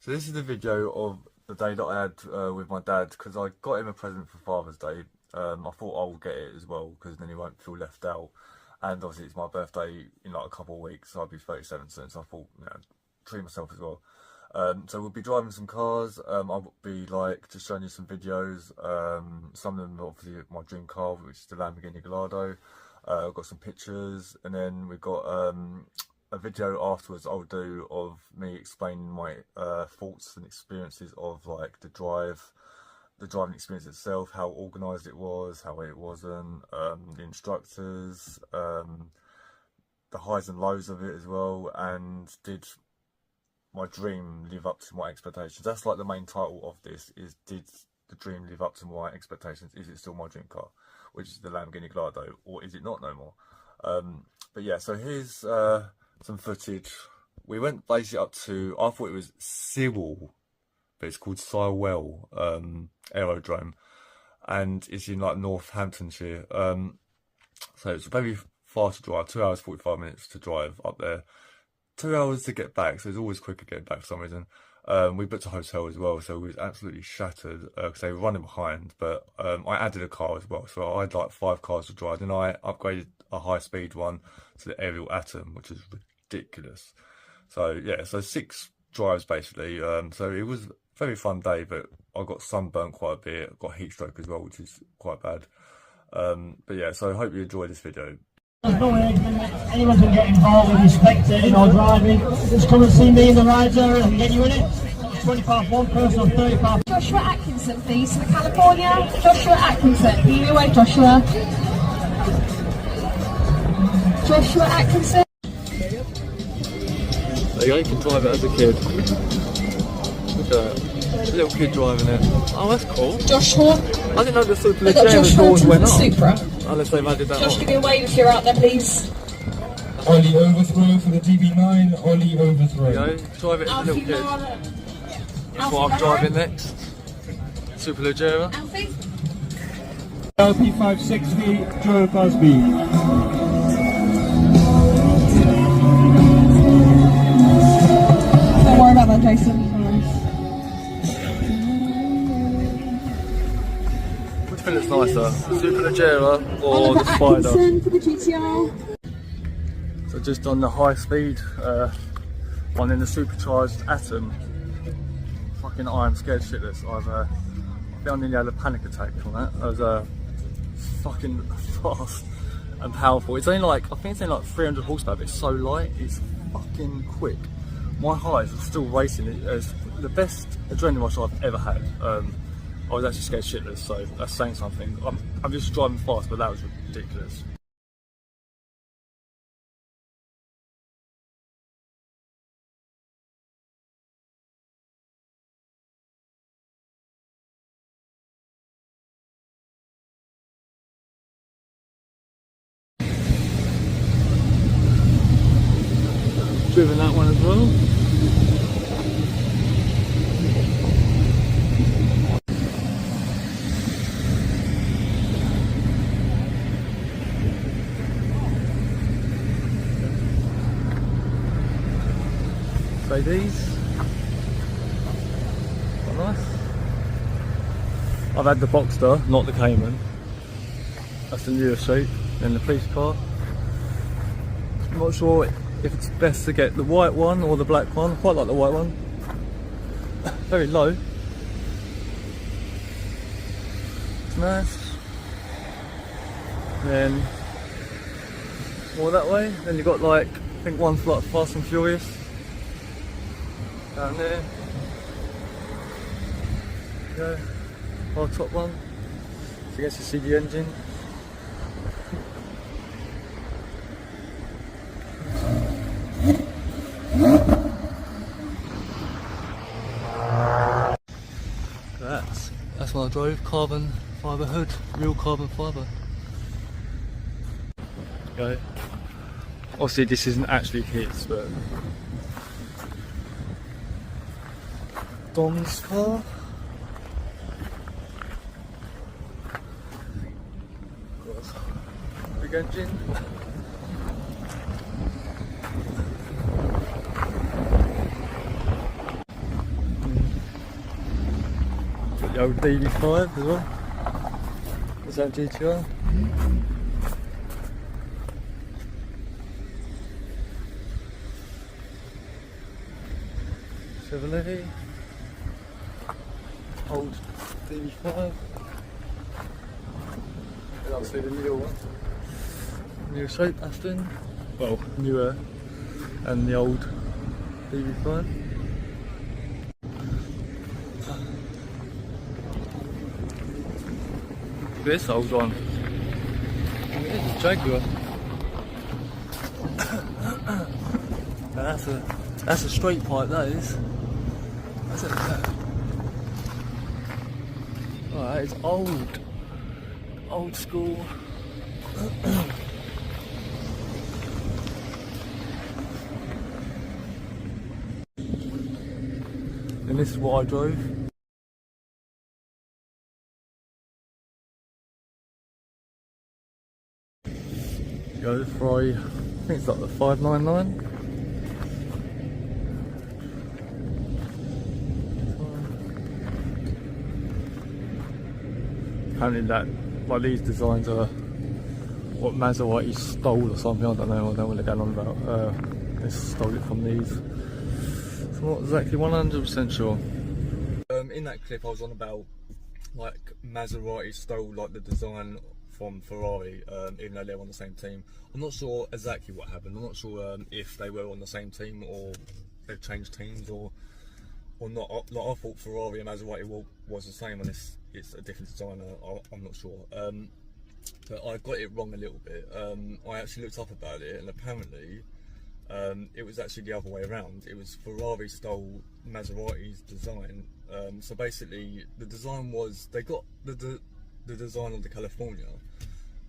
So this is the video of the day that I had with my dad, because I got him a present for Father's Day. I thought I'll get it as well, because then he won't feel left out. And obviously it's my birthday in like a couple of weeks, so I'll be 37 soon, so I thought, you know, treat myself as well. So we'll be driving some cars. I'll be like just showing you some videos. Some of them obviously my dream car, which is the Lamborghini Gallardo. I've got some pictures, and then we've got a video afterwards I'll do of me explaining my thoughts and experiences of like the driving experience itself, how organised it was, how it wasn't, the instructors, the highs and lows of it as well, and did my dream live up to my expectations. That's like the main title of this, is did the dream live up to my expectations? Is it still my dream car, which is the Lamborghini Gallardo, or is it not no more? But yeah, so here's some footage. We went basically up to, I thought it was Sewell, but it's called Sewell Aerodrome, and it's in like Northamptonshire. So it's very far to drive, 2 hours 45 minutes to drive up there, 2 hours to get back, so it's always quicker getting back for some reason. We booked a hotel as well, so we was absolutely shattered because they were running behind, but I added a car as well, so I had like 5 cars to drive, and I upgraded a high-speed one to the Aerial Atom, which is ridiculous. So yeah, so 6 drives basically. So it was a very fun day, but I got sunburnt quite a bit. I got heat stroke as well, which is quite bad. But yeah, so I hope you enjoy this video. There's no age limit. Anyone can get involved with spectating or driving. Just come and see me in the rides area and get you in it. 20 past one person or 30 past. Joshua Atkinson, please, for California. Joshua Atkinson, lead me away, Joshua. Joshua Atkinson. There you go, you can drive it as a kid. Look at that. A little kid driving it. Oh, that's cool. Joshua. I didn't know the Superleggera doors went up. Supra. Unless they've added that Josh, on. give me a wave if you're out there, please. Ollie overthrow for the DB9. Ollie overthrow. There you go, drive it as a little kid. That's what I'm driving next. Superleggera. Alfie. LP560, Joe Busby. Don't worry about that, Jason. Which one looks nicer, the Superleggera or the Spider? For the GTR. So just on the high speed one in the supercharged Atom. Fucking I am scared shitless. I think I nearly had a panic attack from that. I was fucking fast and powerful. It's only like, I think it's only like 300 horsepower, but it's so light, it's fucking quick. My highs are still racing. It's the best adrenaline rush I've ever had. I was actually scared shitless, so that's saying something. I'm just driving fast, but that was ridiculous. Driven that one as well. So these quite nice. I've had the Boxster, not the Cayman. That's the newer shape. Then the police car. I'm not sure if it's best to get the white one or the black one. I quite like the white one. Very low. It's nice. Then more that way. Then you've got like, I think one's like Fast and Furious. Down there. There you go. Our top one. So you get to see the engine. That's when I drove, carbon fibre hood, real carbon fibre. Okay. Obviously this isn't actually his, but Dom's car. Big engine. The old DB5 as well. Is that GTR? Chevrolet. Old DB5. And obviously the newer one. New shape Aston. Well, newer. And the old DB5. This old one. It's a Jaguar. That's a straight pipe, that is. That's it. Oh, that is old school. And this is what I drove. Go for I think it's like the 599. Apparently that, like, these designs are what Maserati stole or something. I don't know what they're going on about. They stole it from these. So I'm not exactly 100% sure. In that clip I was on about like Maserati stole like the design from Ferrari, even though they're on the same team. I'm not sure exactly what happened. I'm not sure if they were on the same team or they've changed teams or not. Like, I thought Ferrari and Maserati was the same, and it's a different designer. I'm not sure. But I got it wrong a little bit. I actually looked up about it, and apparently it was actually the other way around. It was Ferrari stole Maserati's design. So basically, the design was, they got the design of the California,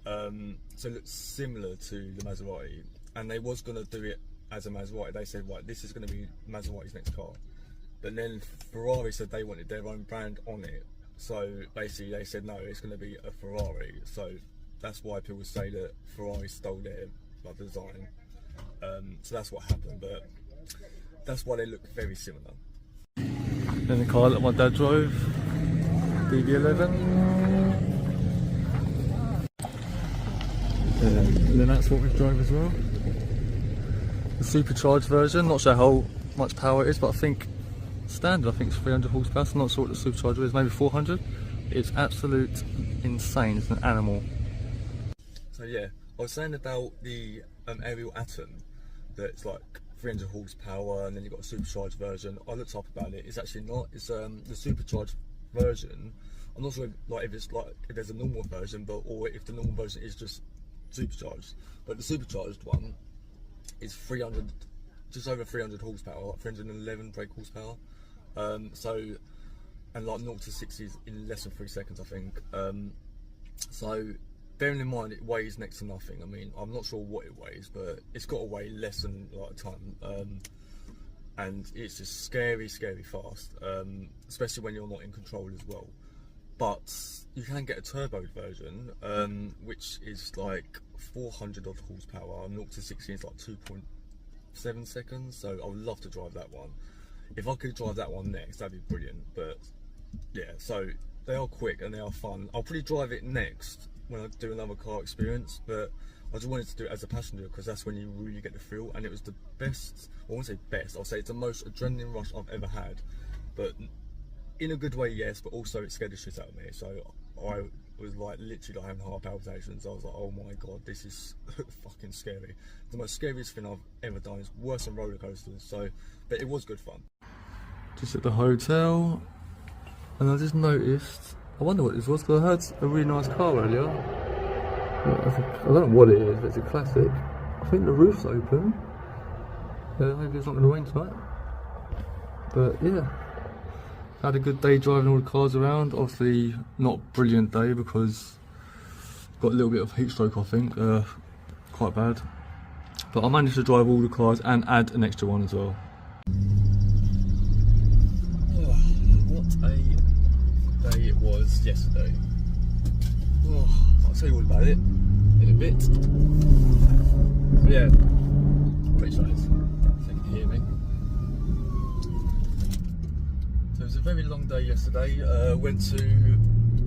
so it looks similar to the Maserati, and they was going to do it as a Maserati. They said, right, this is going to be Maserati's next car, but then Ferrari said they wanted their own brand on it, so basically they said no, it's going to be a Ferrari. So that's why people say that Ferrari stole their like design. So that's what happened, but that's why they look very similar. Then the car that my dad drove, DB11. And then that's what we drove as well. The supercharged version, not sure how much power it is, but I think standard, I think it's 300 horsepower, so I'm not sure what the supercharger is, maybe 400. It's absolute insane, it's an animal. So yeah, I was saying about the Ariel Atom, that it's like 300 horsepower and then you've got a supercharged version. I looked up about it, it's actually not. It's the supercharged version. I'm not sure if there's a normal version, or if the normal version is just supercharged. But the supercharged one is 300, just over 300 horsepower, like 311 brake horsepower. And like 0 to 60 in less than 3 seconds, I think. So bearing in mind it weighs next to nothing. I mean, I'm not sure what it weighs, but it's got to weigh less than like a ton. And it's just scary fast, especially when you're not in control as well. But you can get a turbo version, which is like 400 odd horsepower. 0 to 60 is like 2.7 seconds. So I would love to drive that one. If I could drive that one next, that'd be brilliant. But yeah, so they are quick and they are fun. I'll probably drive it next when I do another car experience, but I just wanted to do it as a passenger because that's when you really get the thrill, and it was the best, I won't say best, I'll say it's the most adrenaline rush I've ever had, but in a good way, yes, but also it scared the shit out of me. So I was like literally like having heart palpitations. I was like, oh my god, this is fucking scary. The most scariest thing I've ever done. Is worse than roller coasters. So, but it was good fun. Just at the hotel, and I just noticed, I wonder what this was, because I heard a really nice car earlier. I don't know what it is, but it's a classic. I think the roof's open. Maybe it's not going to rain tonight. But yeah, had a good day driving all the cars around. Obviously not a brilliant day because got a little bit of heat stroke, I think, quite bad. But I managed to drive all the cars and add an extra one as well. What a day it was yesterday. I'll tell you all about it in a bit. But yeah, pretty nice. So you can hear me. So was a very long day yesterday. Went to,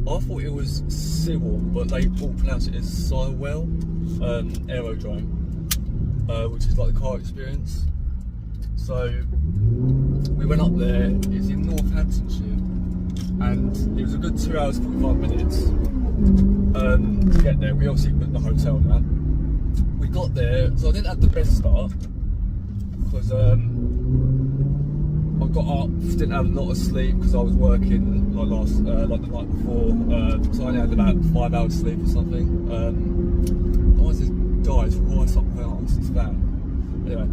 I thought it was Sewell, but they all pronounce it as Sywell Aerodrome, which is like the car experience. So we went up there. It's in Northamptonshire, and it was a good 2 hours 45 minutes to get there. We obviously booked the hotel now. We got there, so I didn't have the best start because I got up, didn't have a lot of sleep because I was working like the night before, so I only had about 5 hours sleep or something. Why is this guy's right up my arse, this van? Anyway,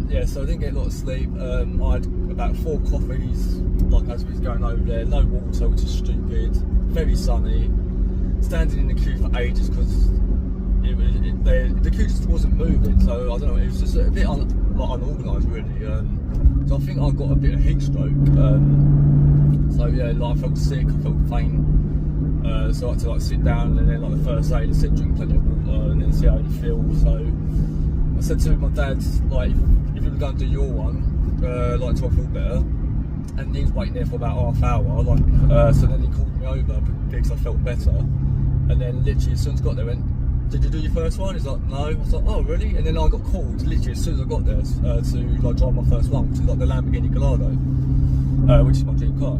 yeah, so I didn't get a lot of sleep. I had about 4 coffees, like as we was going over there. No water, which is stupid. Very sunny. Standing in the queue for ages because the queue just wasn't moving. So I don't know. It was just a bit unorganised, really. So I think I got a bit of heat stroke. So yeah, like I felt sick. I felt faint. So I had to like sit down, and then like the first aid, I said drink plenty of water, and then see how you feel. So I said to my dad, like, if you were going to do your one, like, till I feel better, and he was waiting there for about half hour, like, so then he called me over because I felt better, and then literally as soon as I got there, went, did you do your first one? He's like, no. I was like, oh really? And then I got called literally as soon as I got there to like drive my first one, which is like the Lamborghini Gallardo, which is my dream car.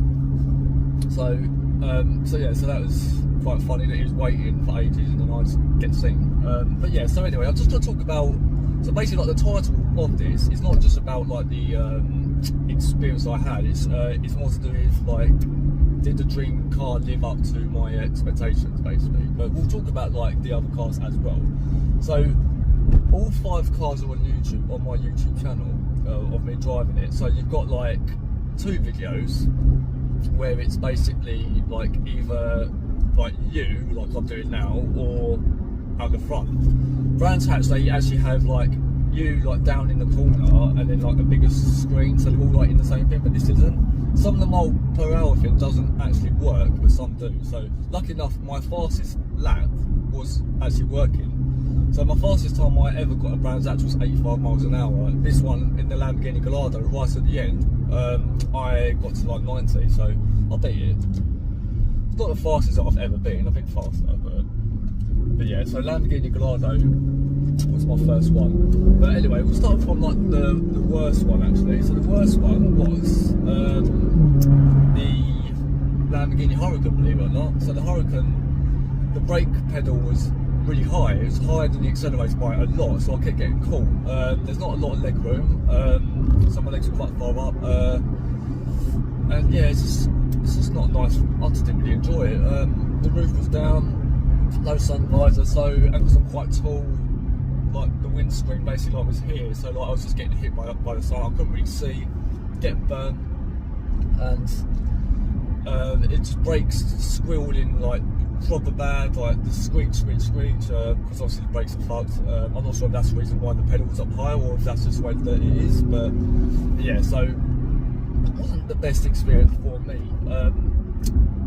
So yeah, so that was quite funny that he was waiting for ages and then I just get seen. But yeah, so anyway, I'm just going to talk about. So basically, like the title of this is not just about like the experience I had. It's more to do with like, did the dream car live up to my expectations, basically. But we'll talk about like the other cars as well. So all 5 cars are on YouTube, on my YouTube channel of me driving it. So you've got like 2 videos where it's basically like either like you, like I'm doing now, or out the front. Brands Hatch, they actually have like you like down in the corner and then like the biggest screen, so they're all like in the same thing, but this isn't. Some of the mile per hour thing doesn't actually work, but some do. So lucky enough, my fastest lap was actually working. So my fastest time I ever got at Brands Hatch was 85 miles an hour. This one in the Lamborghini Gallardo, right at the end, I got to like 90, so I'll beat it. It's not the fastest that I've ever been, I've been faster, but yeah, so Lamborghini Gallardo was my first one. But anyway, we'll start from like the worst one actually. So the worst one was the Lamborghini Huracan, believe it or not. So the Huracan, the brake pedal was really high. It was higher than the accelerator by a lot, so I kept getting caught. There's not a lot of leg room. Some of my legs are quite far up. And yeah, it's just not nice. I just didn't really enjoy it. The roof was down. No sun visor, so, and because I'm quite tall, like the windscreen basically like was here, so like I was just getting hit by the sun. I couldn't really see, getting burnt, and it just brakes squealing like proper bad, like the screech, because obviously the brakes are fucked. I'm not sure if that's the reason why the pedal was up high or if that's just the way that it is, but yeah, so it wasn't the best experience for me.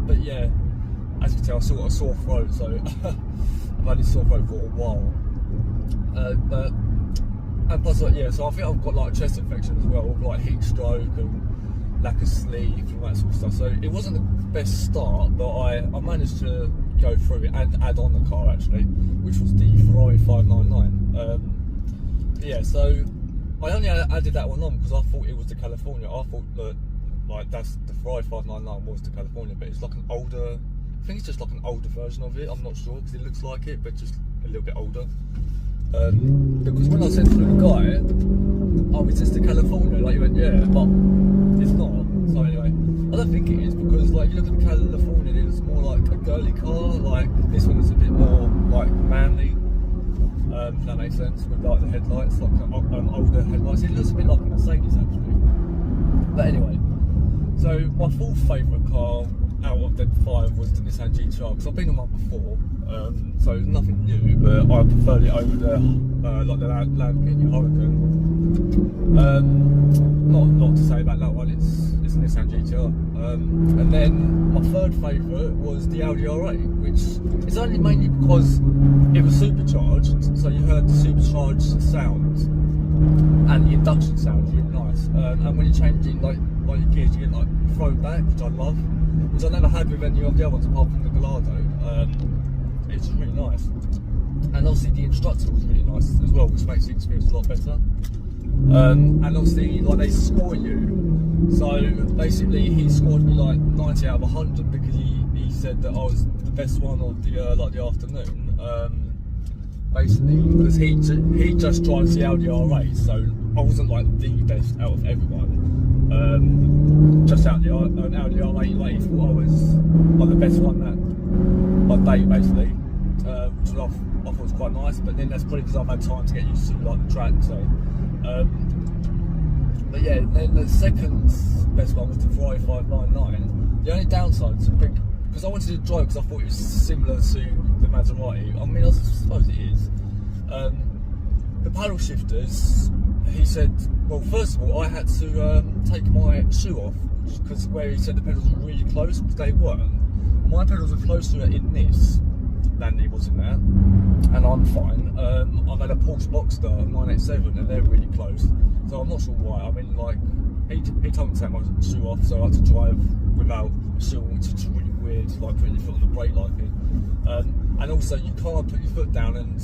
But yeah, as you can tell, I still got a sore throat, so I've had this sore throat for a while. And plus, like, yeah, so I think I've got like a chest infection as well, with like heat stroke and lack of sleep and that sort of stuff. So it wasn't the best start, but I managed to go through it and add on the car actually, which was the Ferrari 599. Yeah, so I only added that one on because I thought it was the California. I thought that like that's the Ferrari 599 was the California, but it's like an older. I think it's just like an older version of it. I'm not sure because it looks like it, but just a little bit older. Because when I said to the guy, "Oh, it's just the California," like he went, "Yeah," but it's not. So anyway, I don't think it is because like you look at the California, it's more like a girly car. Like this one is a bit more like manly. If that makes sense, with like the headlights, like older headlights. It looks a bit like a Mercedes actually. But anyway, so my fourth favourite car out of the 5 was the Nissan GTR, because I've been on one before, so it's nothing new, but I preferred it over the like the Lamborghini Huracan. Not to say about that one, it's a Nissan GTR. And then my third favourite was the Audi R8, which is only mainly because it was supercharged, so you heard the supercharged sound and the induction sound was really nice. And when you're changing like like your gears, you get like thrown back, which I love, which I never had with any of the other ones apart from the Gallardo. It's really nice, and obviously the instructor was really nice as well, which makes the experience a lot better. And obviously, like, they score you, so basically he scored me like 90 out of 100 because he said that I was the best one of the like the afternoon. Basically, because he just drives the Audi R8, so I wasn't like the best out of everyone. Just out the an Audi R8, like, he thought I was like the best one that day, basically, which I thought was quite nice. But then that's probably because I've had time to get used to like the track. So, but yeah, then the second best one was the Ferrari 599. The only downside to big, because I wanted to drive because I thought it was similar to the Maserati. I mean, I suppose it is. The paddle shifters, he said, well, first of all, I had to take my shoe off, because where he said the pedals were really close, because they weren't. My pedals were closer in this than it was in that, and I'm fine. I've had a Porsche Boxster 987 and they're really close, so I'm not sure why. I mean, like, he told me to take my shoe off, so I had to drive without a shoe, which is really weird, like putting your foot on the brake like it. And also, you can't put your foot down and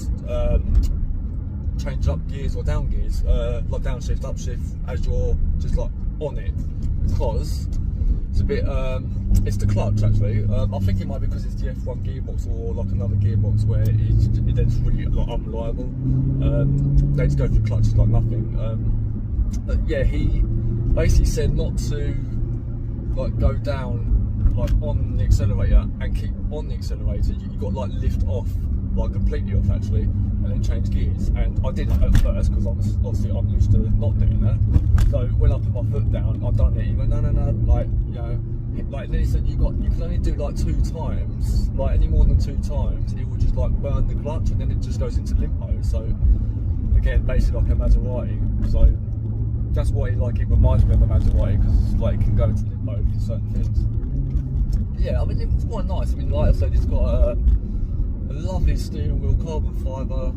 change up gears or down gears, like downshift, upshift, as you're just like on it, because it's a bit, it's the clutch actually. I think it might be because it's the F1 gearbox or like another gearbox where it's really like unreliable. They just go through clutches like nothing. But yeah, he basically said not to like go down like on the accelerator and keep on the accelerator. You got like lift off, like completely off actually, and then change gears. And I did it at first because obviously I'm used to not doing that. So when I put my foot down, I've done it. He went, no, like, you know, like then he said you can only do like 2 times, like any more than 2 times, it will just like burn the clutch and then it just goes into limp mode. So again, basically like a Maserati. So that's why it reminds me of a Maserati, because like it can go into limp mode for certain things. Yeah, I mean, it was quite nice. I mean, like I said, it's got a lovely steering wheel, carbon fibre.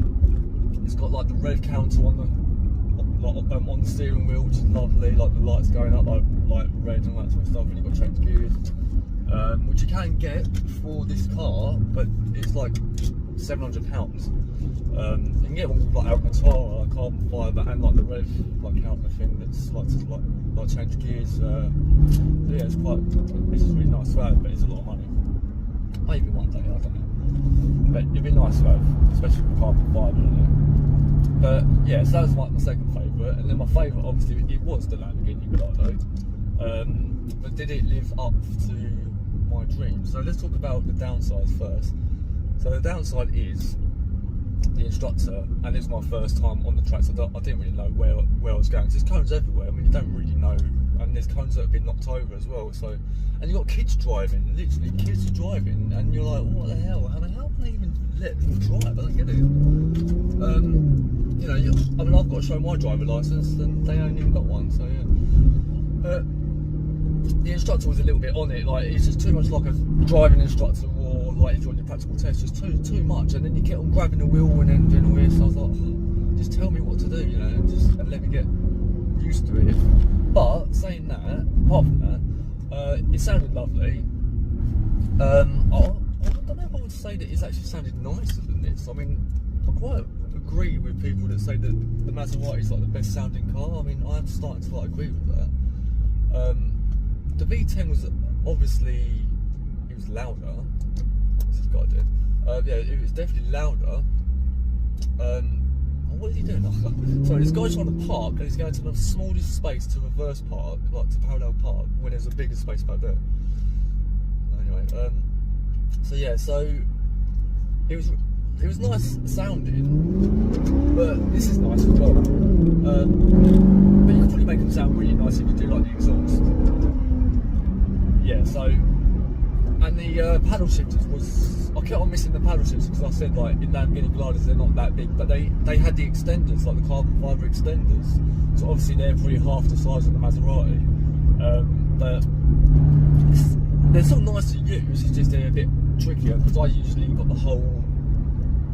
It's got like the red counter on the steering wheel, which is lovely. Like the lights going up like red and that sort of stuff. And you've got change gears, which you can get for this car, but it's like £700. You can get one with like Alcantara, carbon fibre, and like the red like counter thing that's like change gears. Yeah, it's really nice to have, but it's a lot of money. Maybe one day, I don't know. But it'd be nice to have, especially with carbon fibre in it. But yeah, so that was like my second favourite, and then my favourite, obviously, it was the Lamborghini Gallardo. But did it live up to my dreams? So let's talk about the downsides first. So the downside is the instructor, and it's my first time on the track, so I didn't really know where I was going. There's cones everywhere. I mean, you don't really know, and there's cones that have been knocked over as well. So, and you've got kids driving, literally kids driving, and you're like, what the hell? I mean, how can they even let them drive? I don't get it. You know, I mean, I've got to show my driver license, and they ain't even got one. So yeah. The instructor was a little bit on it, like it's just too much like a driving instructor, or like if you're on your practical test, just too much. And then you get on grabbing the wheel and then doing all this. So I was like, oh, just tell me what to do, you know, and let me get used to it. But saying that, apart from that, it sounded lovely. I don't know if I would say that it's actually sounded nicer than this. I mean, I quite agree with people that say that the Maserati is like the best sounding car. I mean, I'm starting to like agree with that. The V10 was obviously, it was louder. What's this guy did? Yeah, it was definitely louder. What is he doing? Sorry, this guy's trying to park and he's going to the smallest space to reverse park, like to parallel park, when there's a bigger space back there. Anyway, so yeah, so it was nice sounding, but this is nice as well. But you can probably make them sound really nice if you do like the exhaust. Yeah, so, and the paddle shifters was, I kept on missing the paddle shifters because I said like in Lamborghini Gallardos they're not that big, but they had the extenders, like the carbon fibre extenders. So obviously they're probably half the size of the Maserati, but they're still nice to use. It's just they're a bit trickier because I usually got the whole,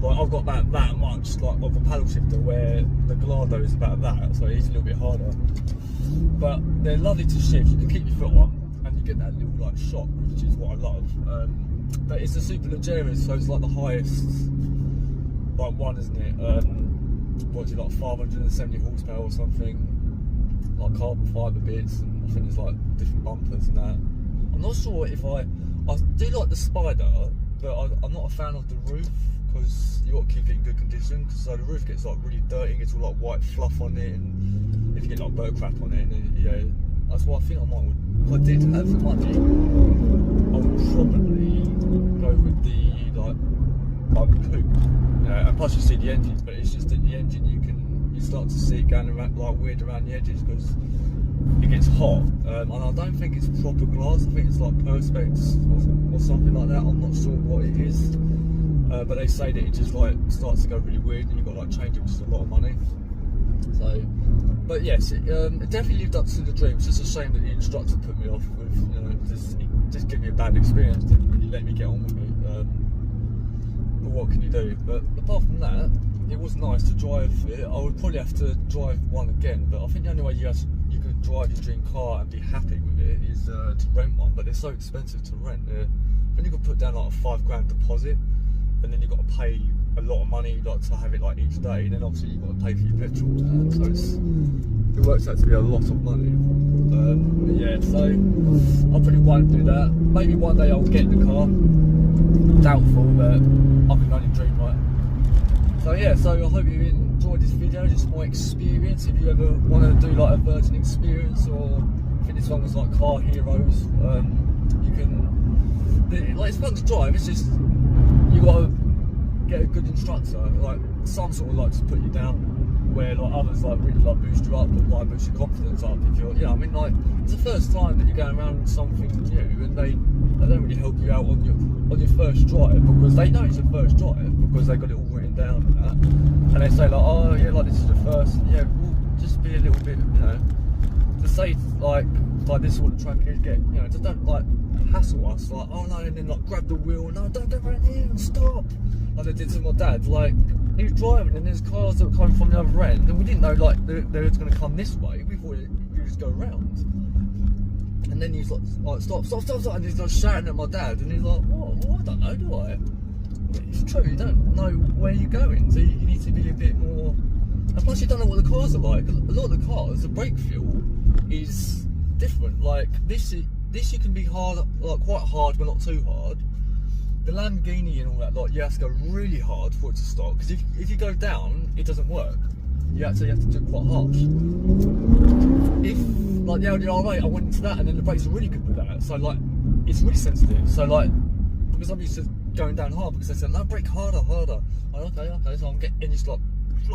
like I've got that much like of a paddle shifter, where the Gallardo is about that, so it's a little bit harder. But they're lovely to shift. You can keep your foot on, and you get that little like shock, which is what I love. But it's a super luxurious, so it's like the highest like one, isn't it? What is it, like 570 horsepower or something? Like carbon fibre bits, and I think there's like different bumpers and that. I'm not sure if I do like the Spider, but I'm not a fan of the roof, because you got to keep it in good condition. So the roof gets like really dirty, and gets all like white fluff on it, and if you get like bird crap on it, and you know, that's why I think I might. If I did have the money, I would probably go with the like coupe. You know, and plus you see the engine, but it's just that the engine you start to see it going around like weird around the edges because it gets hot, and I don't think it's proper glass. I think it's like perspex or something like that. I'm not sure what it is, but they say that it just like starts to go really weird, and you've got to like change it, which is a lot of money. So, but yes, it definitely lived up to the dream. It's just a shame that the instructor put me off with, you know, just give me a bad experience. Didn't really let me get on with it. But what can you do? But apart from that, it was nice to drive it. I would probably have to drive one again, but I think the only way you could drive your dream car and be happy with it is to rent one. But they're so expensive to rent. Then you could put down like a £5,000 deposit, and then you've got to pay a lot of money like to have it like each day. And then obviously you've got to pay for your petrol. So it works out to be a lot of money. Yeah, so I probably won't do that. Maybe one day I'll get the car. Doubtful, but I can only dream, right? So yeah, so I hope you enjoyed this video, just my experience. If you ever want to do like a virgin experience, or I think this one was like Car Heroes, you can, like, it's fun to drive, it's just, you got to get a good instructor. Like some sort of like to put you down, where like others like really like boost you up, and like boost your confidence up if you're, you know, I mean, like it's the first time that you're going around with something new, and they don't really help you out on your first drive, because they know it's your first drive, because they got it all written down and that, and they say like, oh yeah, like this is the first, yeah, we'll just be a little bit, you know, to say like this is what the track is, get, you know, just don't like hassle us, like, oh no, and then like grab the wheel, no, don't go around here and stop, like they did to my dad. Like he was driving and there's cars that were coming from the other end, and we didn't know like they were going to come this way. We thought you just go around, and then he's like stop, and he's like shouting at my dad, and he's like, what? I don't know, do I? It's true, you don't know where you're going, so you need to be a bit more. And plus, you don't know what the cars are like. A lot of the cars, the brake feel is different. Like this you can be hard, like quite hard, but not too hard. The Lamborghini and all that, like you have to go really hard for it to stop, because if you go down, it doesn't work. You have to do it quite harsh. If like the Audi R8, I went into that, and then the brakes are really good with that. So like it's really sensitive. So like because I'm used to going down hard, because they said no, brake harder. Like, okay. So I'm getting just like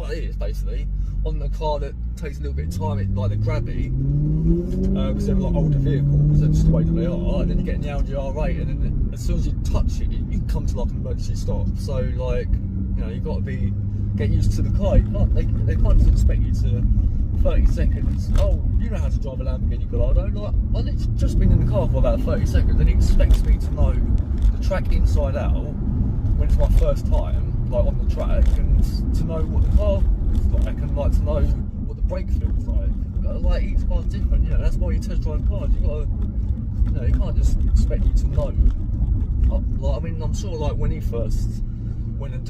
this basically on the car that takes a little bit of time. It like the grabby, because they're like older vehicles. That's just the way that they are. And then you get in the Audi R8, and then as soon as you touch it, you come to like an emergency stop. So like, you know, you've got to get used to the car. You can't, they can't just expect you to 30 seconds. Oh, you know how to drive a Lamborghini Gallardo. Like, I've literally just been in the car for about 30 seconds, and he expects me to know the track inside out when it's my first time, like on the track, and to know what the car is like, and like to know what the brake feels like. Like each car's different, you know. That's why you test drive cars. You got to, you know, you can't just expect you to know. Like, I mean, I'm sure like when he first went and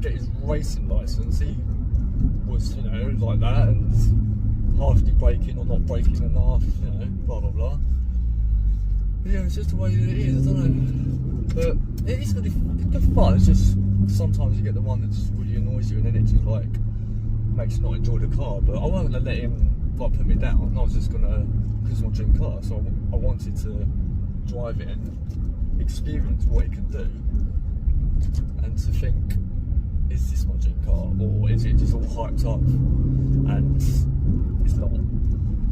get his racing license, he was, you know, like that, and halfly braking or not braking enough, you know, blah blah blah. But yeah, it's just the way it is. I don't know, but it's good fun. It's just sometimes you get the one that just really annoys you, and then it just like makes you not enjoy the car. But I wasn't gonna let him like put me down. I was just gonna, because it's my dream car, so I wanted to drive it and experience what it could do, and to think, is this my dream car, or is it just all hyped up and it's not?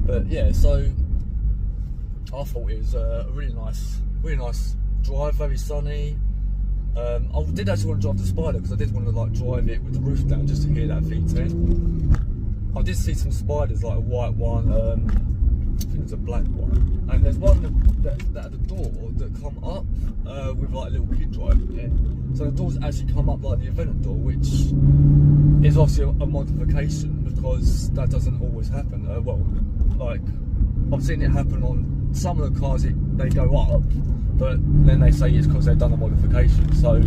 But yeah, so I thought it was a really nice drive, very sunny. I did actually want to drive the Spider, because I did want to like drive it with the roof down just to hear that V10. I did see some Spiders, like a white one, I think it's a black one, and there's one that had a door that come up with like a little kid driving it. So the doors actually come up like the event door, which is obviously a modification, because that doesn't always happen. Well, like, I've seen it happen on some of the cars. They go up, but then they say it's because they've done a modification. So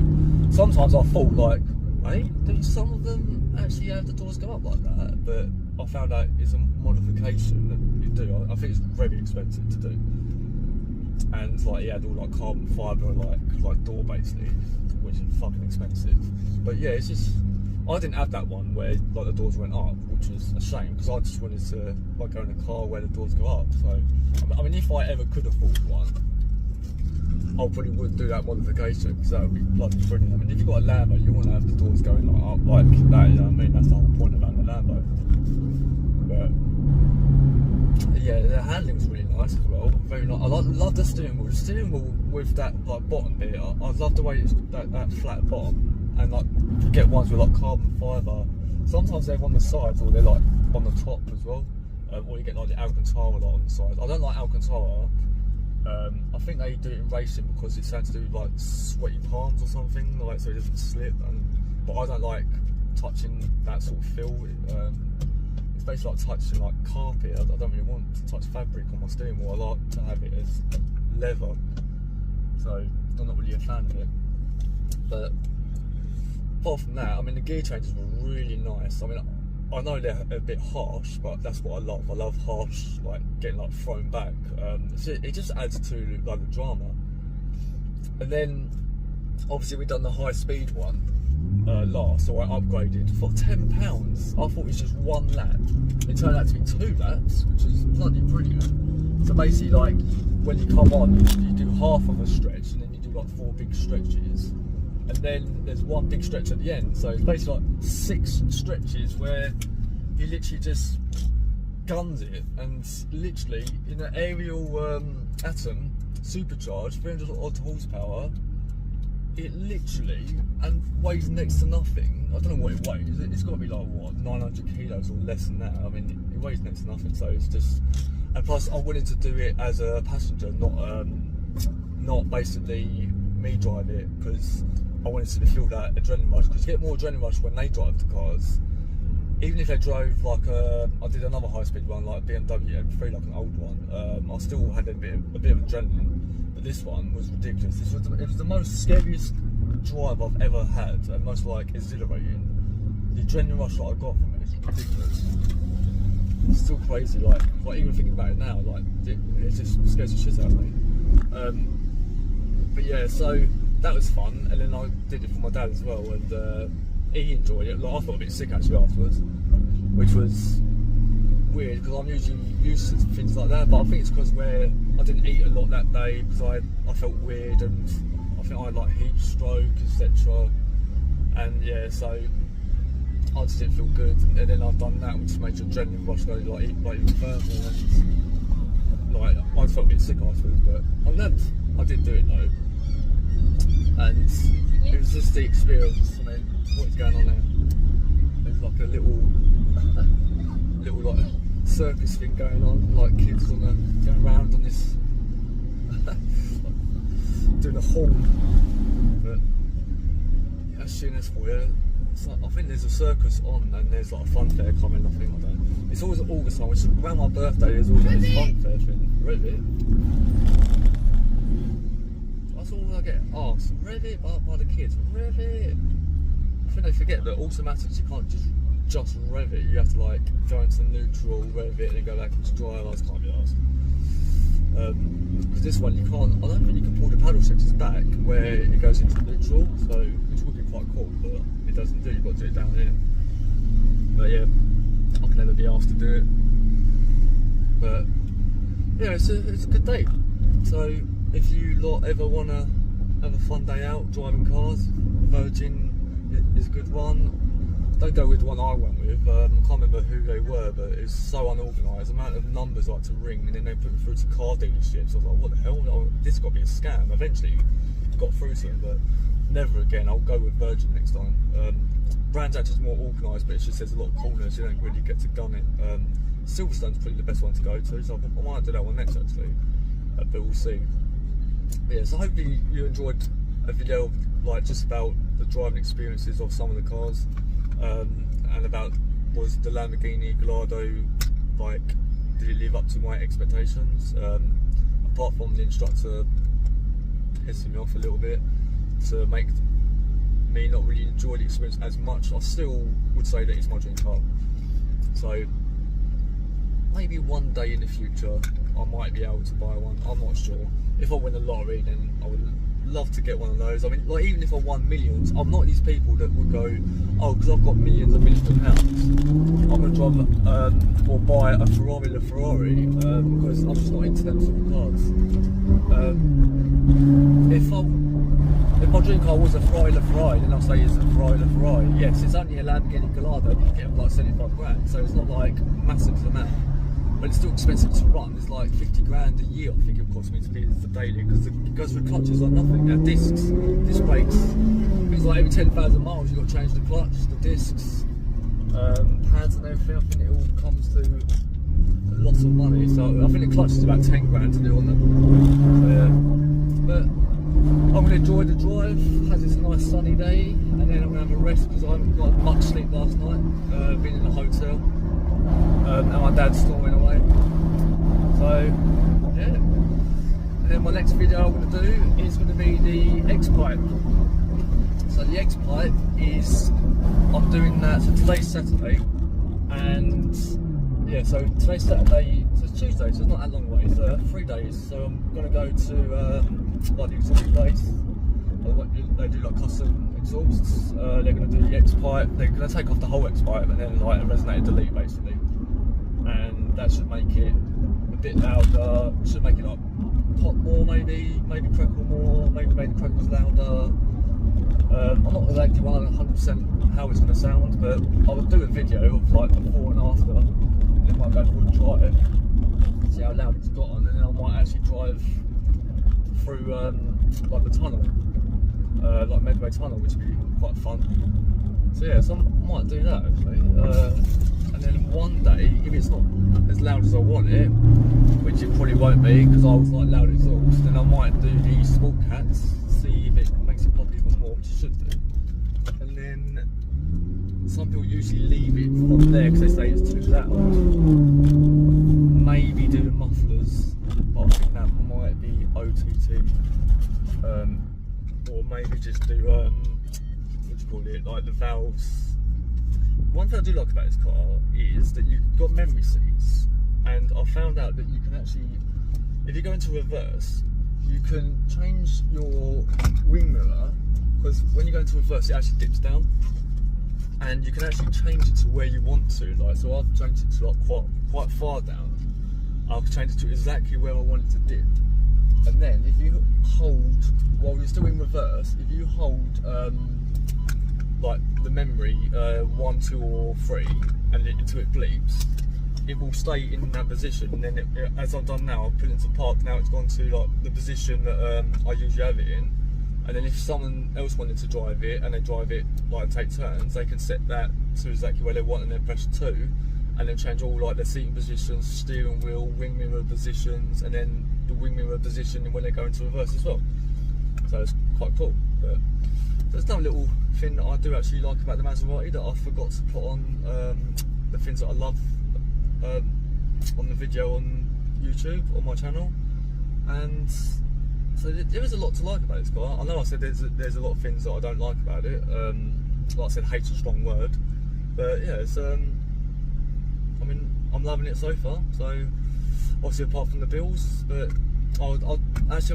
sometimes I thought like, hey, do some of them actually have the doors go up like that? But I found out it's a modification that you do. I think it's very expensive to do. And like, he had all like carbon fibre like door basically, which is fucking expensive. But yeah, it's just, I didn't have that one where like the doors went up, which was a shame, because I just wanted to like go in a car where the doors go up. So I mean, if I ever could afford one, I probably would do that modification, because that would be bloody brilliant. I mean, if you've got a Lambo, you want to have the doors going like up like that, you know what I mean? That's the whole point about the Lambo. But yeah, the handling was really nice as well. Very nice. I love the steering wheel. The steering wheel with that like bottom bit, I love the way it's that flat bottom. And like, you get ones with like carbon fibre. Sometimes they're on the sides, or they're like on the top as well. Or you get like the Alcantara like on the sides. I don't like Alcantara. I think they do it in racing because it's had to do with like sweaty palms or something, like so it doesn't slip. But I don't like touching that sort of feel. It's basically like touching like carpet. I don't really want to touch fabric on my steering wheel. I like to have it as leather. So I'm not really a fan of it. But apart from that, I mean, the gear changes were really nice. I mean, I know they're a bit harsh, but that's what I love. I love harsh, like getting like thrown back. It just adds to like the drama. And then obviously we done the high speed one last, so I upgraded for £10. I thought it was just 1 lap. It turned out to be 2 laps, which is bloody brilliant. So basically, like when you come on, you do half of a stretch, and then you do like 4 big stretches. And then there's 1 big stretch at the end, so it's basically like 6 stretches where he literally just guns it, and literally in an aerial Atom supercharged 300 odd horsepower, it literally and weighs next to nothing. I don't know what it weighs. It's got to be like what, 900 kilos or less than that. I mean, it weighs next to nothing. So it's just, and plus I'm willing to do it as a passenger, not basically me drive it, because I wanted to feel that adrenaline rush, because you get more adrenaline rush when they drive the cars. Even if they drove like I did another high speed one, like BMW M3, like an old one, I still had a bit of adrenaline. But this one was ridiculous. It was the most scariest drive I've ever had, and most like exhilarating. The adrenaline rush that I got from it is ridiculous. It's still crazy, like even thinking about it now, like it just scares the shit out of me. But yeah, so that was fun, and then I did it for my dad as well, and he enjoyed it. Like, I felt a bit sick actually afterwards, which was weird because I'm usually used to things like that, but I think it's because where I didn't eat a lot that day, because I felt weird, and I think I had like heat stroke, etc. And yeah, so I just didn't feel good, and then I've done that, which made your adrenaline rush go like even further, and like I felt a bit sick afterwards, but I'm glad I did do it though. And it was just the experience. I mean, what's going on there? There's like a little like circus thing going on, like kids going around on this, doing a horn. But yeah, that's this for you. It's like, I think there's a circus on, and there's like a fun fair coming. I don't. It's always at August time, which is around my birthday. There's always like this fun fair thing. Really? That's all I get asked. Rev it by the kids. Rev it. I think they forget that automatics, you can't just rev it. You have to like go into neutral, rev it, and then go back into drive. I just can't be asked. Because this one you can't. I don't think you can pull the paddle shifters back where it goes into neutral. So which would be quite cool, but it doesn't do. You've got to do it down here. But yeah, I can never be asked to do it. But yeah, it's a good day. So if you lot ever want to have a fun day out driving cars, Virgin is a good one. Don't go with the one I went with. I can't remember who they were, but it's so unorganised. The amount of numbers like to ring, and then they put it through to car dealerships. I was like, what the hell? Oh, this has got to be a scam. Eventually got through to them, but never again. I'll go with Virgin next time. Brands Hatch is more organised, but it just says a lot of corners. You don't really get to gun it. Silverstone's probably the best one to go to, so I might do that one next actually. But we'll see. Yeah, so hopefully you enjoyed a video like just about the driving experiences of some of the cars, and about was the Lamborghini Gallardo like did it live up to my expectations? Apart from the instructor pissing me off a little bit to make me not really enjoy the experience as much, I still would say that it's my dream car. So maybe one day in the future I might be able to buy one, I'm not sure. If I win the lottery, then I would love to get one of those. I mean, like, even if I won millions, I'm not these people that would go, oh, because I've got millions and millions of pounds, I'm going to drive or buy a Ferrari LaFerrari, because I'm just not into them sort of cars. If my dream car was a Ferrari LaFerrari, then I'll say it's a Ferrari LaFerrari. Yes, it's only a Lamborghini Gallardo, but you get it for like 75 grand, so it's not like massive amount. But it's still expensive to run. It's like 50 grand a year, I think it costs me to be for daily, because it goes for clutches like nothing. Now discs, disc brakes, it's like every 10,000 miles you've got to change the clutch, the discs, pads and everything. I think it all comes to lots of money. So I think the clutch is about 10 grand to do on them. So yeah, but I'm going to enjoy the drive as it's a nice sunny day, and then I'm going to have a rest because I haven't got much sleep last night, being in a hotel. And my dad's snoring away. So yeah. And then my next video I'm going to do is going to be the X-Pipe. So the X-Pipe is, I'm doing that, so today's Saturday, and yeah, so today's Saturday, so it's Tuesday, so it's not that long away, it's 3 days. So I'm going to go to like the exotic place. They do like custom exhausts. They're going to do the X-Pipe, they're going to take off the whole X-Pipe and then like a resonator delete basically, and that should make it a bit louder, should make it like pop more, maybe crackle more, maybe make the crackles louder. I'm not exactly 100% how it's going to sound, but I will do a video of like before and after, and then I might go for a drive, see how loud it's gotten, and then I might actually drive through like the tunnel, like Medway Tunnel, which would be quite fun. So yeah, so I might do that actually. And then one day, if it's not as loud as I want it, which it probably won't be because I was like loud exhaust, then I might do the Sport Cats, see if it makes it pop even more, which it should do. And then some people usually leave it from there because they say it's too loud. Maybe do the mufflers, but I think that might be OTT. Or maybe just do what do you call it, like the valves. One thing I do like about this car is that you've got memory seats, and I found out that you can actually, if you go into reverse, you can change your wing mirror, because when you go into reverse it actually dips down, and you can actually change it to where you want to. Like, so I've changed it to like quite far down. I'll change it to exactly where I want it to dip. And then if you hold, while you're still in reverse, if you hold like the memory 1, 2 or 3 and until it bleeps, it will stay in that position, and then as I've done now, I've put it into park. Now it's gone to like the position that I usually have it in, and then if someone else wanted to drive it and they drive it like take turns, they can set that to exactly where they want and then press 2, and then change all like the seating positions, steering wheel, wing mirror positions, and then the wing mirror position when they go into reverse as well. So it's quite cool. But there's another little thing that I do actually like about the Maserati that I forgot to put on the things that I love on the video on YouTube, on my channel. And so there is a lot to like about this car. I know I said there's a lot of things that I don't like about it. Like I said, hate's a strong word, but yeah, it's I mean, I'm loving it so far. So obviously apart from the bills, but I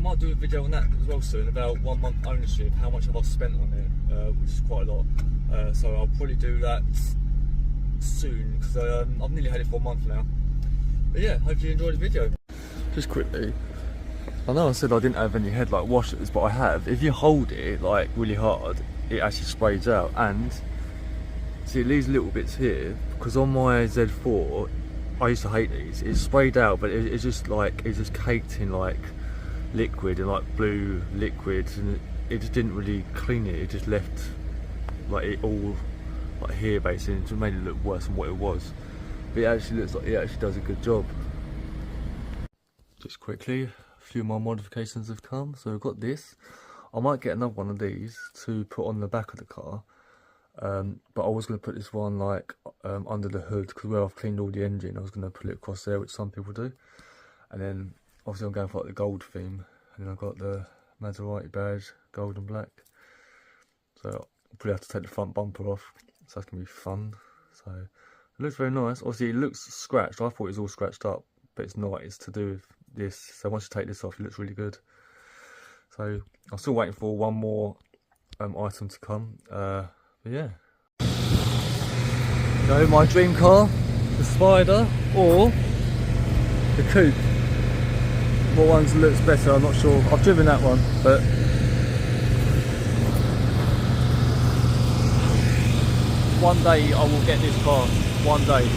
might do a video on that as well soon, about 1 month ownership, how much have I spent on it, which is quite a lot. So I'll probably do that soon, because I've nearly had it for a month now. But yeah, hope you enjoyed the video. Just quickly, I know I said I didn't have any headlight washers, but I have. If you hold it like really hard, it actually sprays out, and see it leaves little bits here, because on my Z4 I used to hate these. It's sprayed out, but it's just like, it's just caked in like liquid and like blue liquid, and it just didn't really clean it. It just left like it all like here basically, and it just made it look worse than what it was. But it actually looks like it actually does a good job. Just quickly, a few more modifications have come. So we've got this. I might get another one of these to put on the back of the car. But I was going to put this one like under the hood, because where I've cleaned all the engine I was going to put it across there, which some people do. And then obviously I'm going for like the gold theme, and then I've got the Maserati badge, gold and black. So I'll probably have to take the front bumper off, so that's going to be fun. So it looks very nice. Obviously it looks scratched, I thought it was all scratched up, but it's not, it's to do with this. So once you take this off it looks really good. So I'm still waiting for one more item to come, but yeah. So my dream car, the Spider or the Coupe. What one looks better, I'm not sure. I've driven that one, but one day I will get this car, one day.